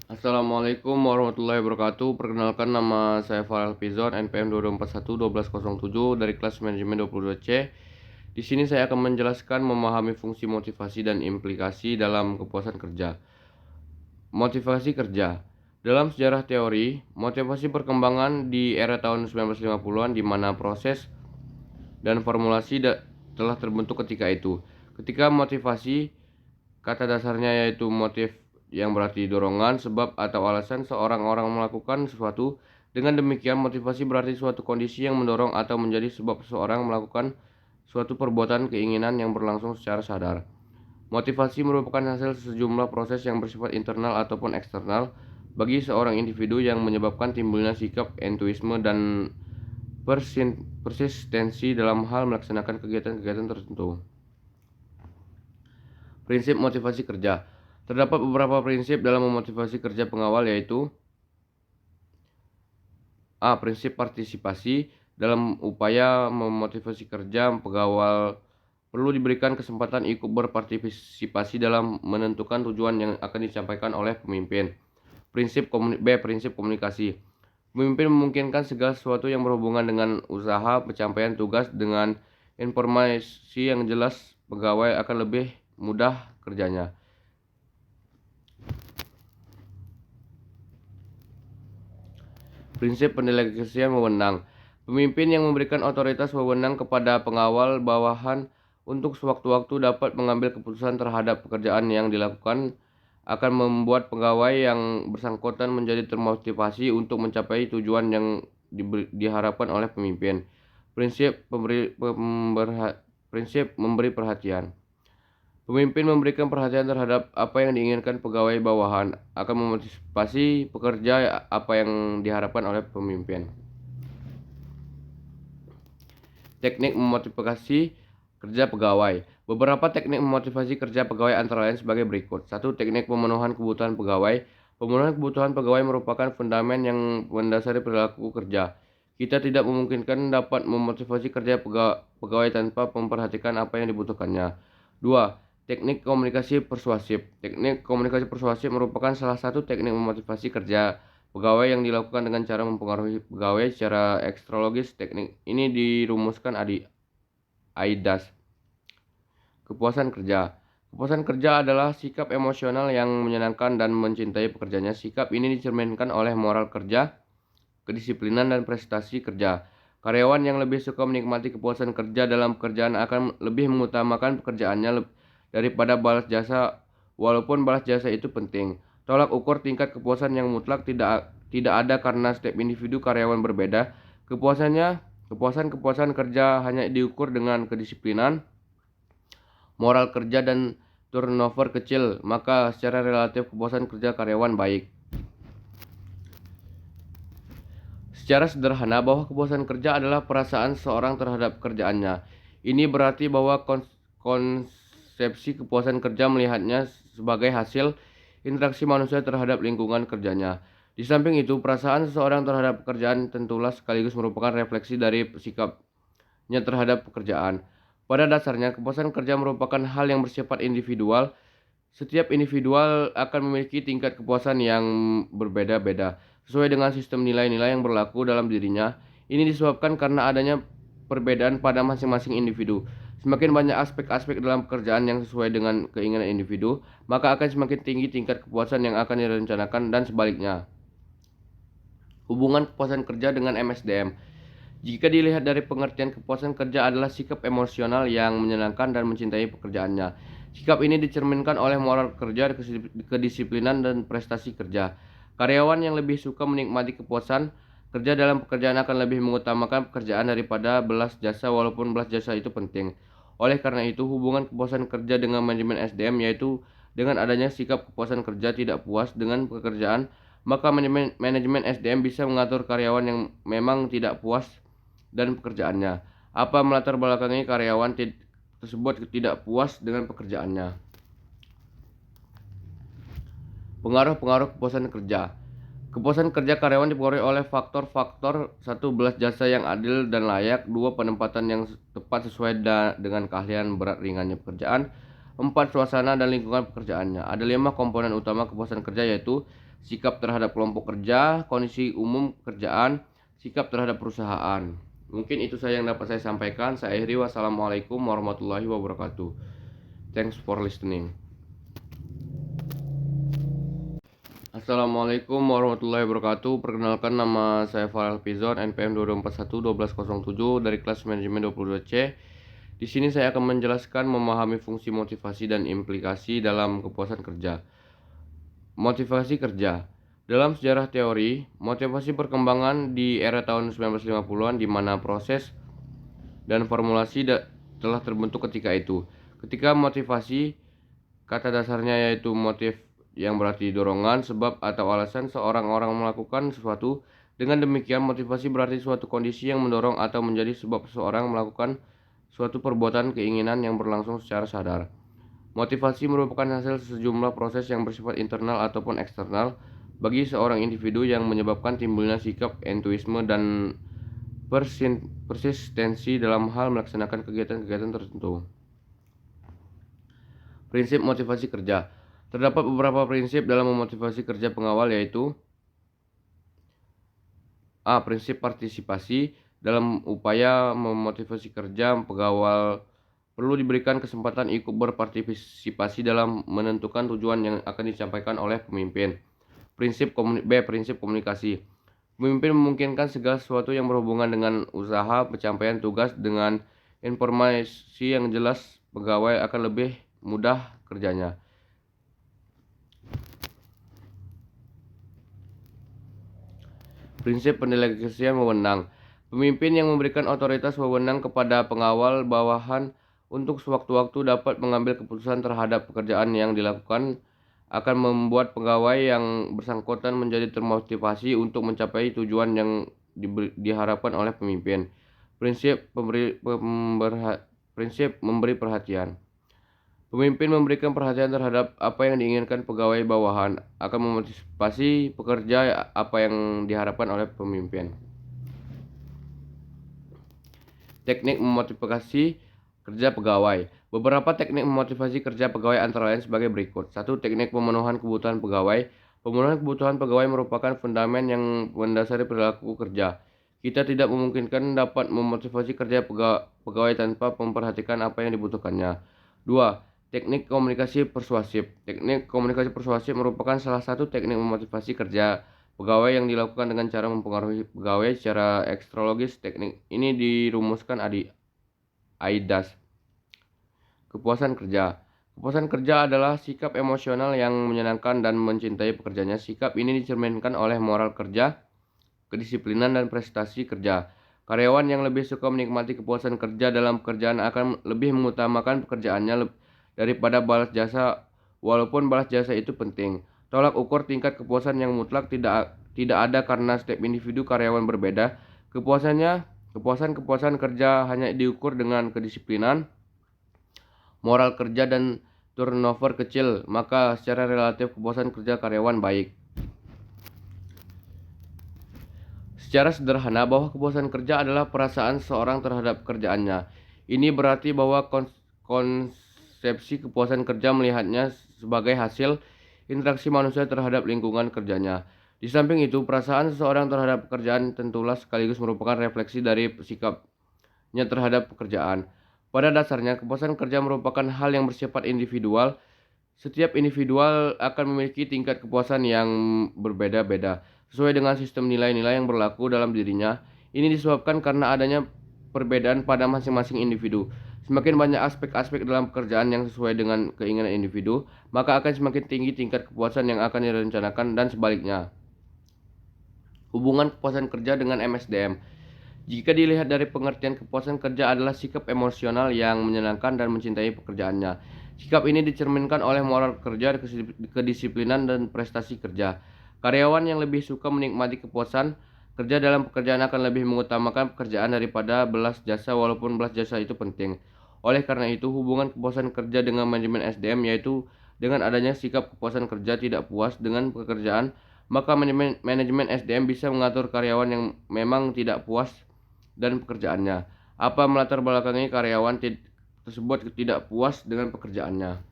Assalamualaikum warahmatullahi wabarakatuh. Perkenalkan, nama saya Farel Pizon, NPM 2241-1207 dari kelas manajemen 22C. Di sini saya akan menjelaskan memahami fungsi motivasi dan implikasi dalam kepuasan kerja. Motivasi kerja. Dalam sejarah teori, motivasi perkembangan di era tahun 1950-an di mana proses dan formulasi telah terbentuk ketika itu. Ketika motivasi, kata dasarnya yaitu motif yang berarti dorongan, sebab atau alasan seorang melakukan sesuatu. Dengan demikian, motivasi berarti suatu kondisi yang mendorong atau menjadi sebab seseorang melakukan suatu perbuatan keinginan yang berlangsung secara sadar. Motivasi merupakan hasil sejumlah proses yang bersifat internal ataupun eksternal bagi seorang individu yang menyebabkan timbulnya sikap, entusiasme, dan persistensi dalam hal melaksanakan kegiatan-kegiatan tertentu. Prinsip motivasi kerja. Terdapat beberapa prinsip dalam memotivasi kerja pengawal, yaitu A. Prinsip partisipasi. Dalam upaya memotivasi kerja, pengawal perlu diberikan kesempatan ikut berpartisipasi dalam menentukan tujuan yang akan disampaikan oleh pemimpin. Prinsip komunikasi. Pemimpin memungkinkan segala sesuatu yang berhubungan dengan usaha pencapaian tugas. Dengan informasi yang jelas, pegawai akan lebih mudah kerjanya. Prinsip pendelegasian wewenang. Pemimpin yang memberikan otoritas wewenang kepada pengawal bawahan untuk sewaktu-waktu dapat mengambil keputusan terhadap pekerjaan yang dilakukan akan membuat pegawai yang bersangkutan menjadi termotivasi untuk mencapai tujuan yang diharapkan oleh pemimpin. Prinsip memberi perhatian. Pemimpin memberikan perhatian terhadap apa yang diinginkan pegawai bawahan, akan memotivasi pekerja apa yang diharapkan oleh pemimpin. Teknik memotivasi kerja pegawai. Beberapa teknik memotivasi kerja pegawai antara lain sebagai berikut. 1. Teknik pemenuhan kebutuhan pegawai. Pemenuhan kebutuhan pegawai merupakan fundament yang mendasari perilaku kerja. Kita tidak memungkinkan dapat memotivasi kerja pegawai tanpa memperhatikan apa yang dibutuhkannya. 2. Teknik komunikasi persuasif. Teknik komunikasi persuasif merupakan salah satu teknik memotivasi kerja pegawai yang dilakukan dengan cara mempengaruhi pegawai secara ekstralogis. Teknik ini dirumuskan Aidas. Kepuasan kerja. Kepuasan kerja adalah sikap emosional yang menyenangkan dan mencintai pekerjaannya. Sikap ini dicerminkan oleh moral kerja, kedisiplinan, dan prestasi kerja. Karyawan yang lebih suka menikmati kepuasan kerja dalam pekerjaan akan lebih mengutamakan pekerjaannya daripada balas jasa, walaupun balas jasa itu penting. Tolak ukur tingkat kepuasan yang mutlak tidak ada karena setiap individu karyawan berbeda. Kepuasan kerja hanya diukur dengan kedisiplinan, moral kerja, dan turnover kecil, maka secara relatif kepuasan kerja karyawan baik. Secara sederhana, bahwa kepuasan kerja adalah perasaan seorang terhadap kerjaannya. Ini berarti bahwa konsepsi kepuasan kerja melihatnya sebagai hasil interaksi manusia terhadap lingkungan kerjanya. Di samping itu, perasaan seseorang terhadap pekerjaan tentulah sekaligus merupakan refleksi dari sikapnya terhadap pekerjaan. Pada dasarnya, kepuasan kerja merupakan hal yang bersifat individual. Setiap individual akan memiliki tingkat kepuasan yang berbeda-beda sesuai dengan sistem nilai-nilai yang berlaku dalam dirinya. Ini disebabkan karena adanya perbedaan pada masing-masing individu. Semakin banyak aspek-aspek dalam pekerjaan yang sesuai dengan keinginan individu, maka akan semakin tinggi tingkat kepuasan yang akan direncanakan, dan sebaliknya. Hubungan kepuasan kerja dengan MSDM. Jika dilihat dari pengertian, kepuasan kerja adalah sikap emosional yang menyenangkan dan mencintai pekerjaannya. Sikap ini dicerminkan oleh moral kerja, kedisiplinan, dan prestasi kerja. Karyawan yang lebih suka menikmati kepuasan kerja dalam pekerjaan akan lebih mengutamakan pekerjaan daripada belas jasa, walaupun belas jasa itu penting. Oleh karena itu, hubungan kepuasan kerja dengan manajemen SDM yaitu dengan adanya sikap kepuasan kerja tidak puas dengan pekerjaan, maka manajemen SDM bisa mengatur karyawan yang memang tidak puas dan pekerjaannya. Apa melatar belakangi karyawan tersebut tidak puas dengan pekerjaannya? Pengaruh-pengaruh kepuasan kerja. Kepuasan kerja karyawan dipengaruhi oleh faktor-faktor: 1. Belas jasa yang adil dan layak. 2. Penempatan yang tepat sesuai dengan keahlian berat ringannya pekerjaan. 4. Suasana dan lingkungan pekerjaannya. Ada 5 komponen utama kepuasan kerja, yaitu sikap terhadap kelompok kerja, kondisi umum pekerjaan, sikap terhadap perusahaan. Mungkin itu saja yang dapat saya sampaikan. Saya akhiri. Wassalamualaikum warahmatullahi wabarakatuh. Thanks for listening. Assalamualaikum warahmatullahi wabarakatuh. Perkenalkan, nama saya Farel Pizon, NPM 2241-1207 dari kelas manajemen 22C. Di sini saya akan menjelaskan memahami fungsi motivasi dan implikasi dalam kepuasan kerja. Motivasi kerja. Dalam sejarah teori, motivasi perkembangan di era tahun 1950-an, di mana proses dan formulasi telah terbentuk ketika itu. Ketika motivasi, kata dasarnya yaitu motif, yang berarti dorongan, sebab atau alasan seorang melakukan sesuatu. Dengan demikian, motivasi berarti suatu kondisi yang mendorong atau menjadi sebab seseorang melakukan suatu perbuatan keinginan yang berlangsung secara sadar. Motivasi merupakan hasil sejumlah proses yang bersifat internal ataupun eksternal bagi seorang individu, yang menyebabkan timbulnya sikap, entusiasme, dan persistensi dalam hal melaksanakan kegiatan-kegiatan tertentu. Prinsip motivasi kerja. Terdapat beberapa prinsip dalam memotivasi kerja pengawal, yaitu A. Prinsip partisipasi. Dalam upaya memotivasi kerja, pengawal perlu diberikan kesempatan ikut berpartisipasi dalam menentukan tujuan yang akan disampaikan oleh pemimpin. B. Prinsip komunikasi. Pemimpin memungkinkan segala sesuatu yang berhubungan dengan usaha pencapaian tugas. Dengan informasi yang jelas, pegawai akan lebih mudah kerjanya. Prinsip pendelegasian wewenang. Pemimpin yang memberikan otoritas wewenang kepada pengawal bawahan untuk sewaktu-waktu dapat mengambil keputusan terhadap pekerjaan yang dilakukan akan membuat pegawai yang bersangkutan menjadi termotivasi untuk mencapai tujuan yang diharapkan oleh pemimpin. Prinsip memberi perhatian. Pemimpin memberikan perhatian terhadap apa yang diinginkan pegawai bawahan, akan memotivasi pekerja apa yang diharapkan oleh pemimpin. Teknik memotivasi kerja pegawai. Beberapa teknik memotivasi kerja pegawai antara lain sebagai berikut. 1. Teknik pemenuhan kebutuhan pegawai. Pemenuhan kebutuhan pegawai merupakan fundament yang mendasari perilaku kerja. Kita tidak memungkinkan dapat memotivasi kerja pegawai tanpa memperhatikan apa yang dibutuhkannya. 2. Teknik komunikasi persuasif. Teknik komunikasi persuasif merupakan salah satu teknik memotivasi kerja pegawai yang dilakukan dengan cara mempengaruhi pegawai secara ekstralogis. Teknik ini dirumuskan Aidas. Kepuasan kerja. Kepuasan kerja adalah sikap emosional yang menyenangkan dan mencintai pekerjaannya. Sikap ini dicerminkan oleh moral kerja, kedisiplinan, dan prestasi kerja. Karyawan yang lebih suka menikmati kepuasan kerja dalam pekerjaan akan lebih mengutamakan pekerjaannya daripada balas jasa, walaupun balas jasa itu penting. Tolak ukur tingkat kepuasan yang mutlak tidak ada, karena setiap individu karyawan berbeda. Kepuasan kerja hanya diukur dengan kedisiplinan, moral kerja, dan turnover kecil, maka secara relatif kepuasan kerja karyawan baik. Secara sederhana, bahwa kepuasan kerja adalah perasaan seorang terhadap kerjaannya. Ini berarti bahwa konsepsi kepuasan kerja melihatnya sebagai hasil interaksi manusia terhadap lingkungan kerjanya. Di samping itu, perasaan seseorang terhadap pekerjaan tentulah sekaligus merupakan refleksi dari sikapnya terhadap pekerjaan. Pada dasarnya, kepuasan kerja merupakan hal yang bersifat individual. Setiap individual akan memiliki tingkat kepuasan yang berbeda-beda sesuai dengan sistem nilai-nilai yang berlaku dalam dirinya. Ini disebabkan karena adanya perbedaan pada masing-masing individu. Semakin banyak aspek-aspek dalam pekerjaan yang sesuai dengan keinginan individu, maka akan semakin tinggi tingkat kepuasan yang akan direncanakan, dan sebaliknya. Hubungan kepuasan kerja dengan MSDM. Jika dilihat dari pengertian, kepuasan kerja adalah sikap emosional yang menyenangkan dan mencintai pekerjaannya. Sikap ini dicerminkan oleh moral kerja, kedisiplinan, dan prestasi kerja. Karyawan yang lebih suka menikmati kepuasan kerja dalam pekerjaan akan lebih mengutamakan pekerjaan daripada belas jasa, walaupun belas jasa itu penting. Oleh karena itu, hubungan kepuasan kerja dengan manajemen SDM, yaitu dengan adanya sikap kepuasan kerja tidak puas dengan pekerjaan, maka manajemen SDM bisa mengatur karyawan yang memang tidak puas dan pekerjaannya. Apa melatar belakangi karyawan tersebut tidak puas dengan pekerjaannya?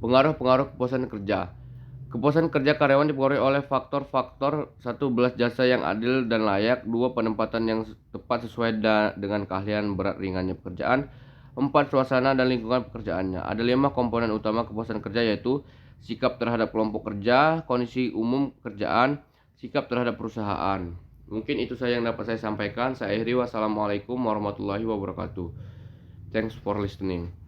Pengaruh-pengaruh kepuasan kerja. Kepuasan kerja karyawan dipengaruhi oleh faktor-faktor: 1. Belas jasa yang adil dan layak. 2. Penempatan yang tepat sesuai dengan keahlian berat ringannya pekerjaan. 4. Suasana dan lingkungan pekerjaannya. Ada 5 komponen utama kepuasan kerja, yaitu sikap terhadap kelompok kerja, kondisi umum pekerjaan, sikap terhadap perusahaan. Mungkin itu saja yang dapat saya sampaikan. Saya akhiri. Wassalamualaikum warahmatullahi wabarakatuh. Thanks for listening.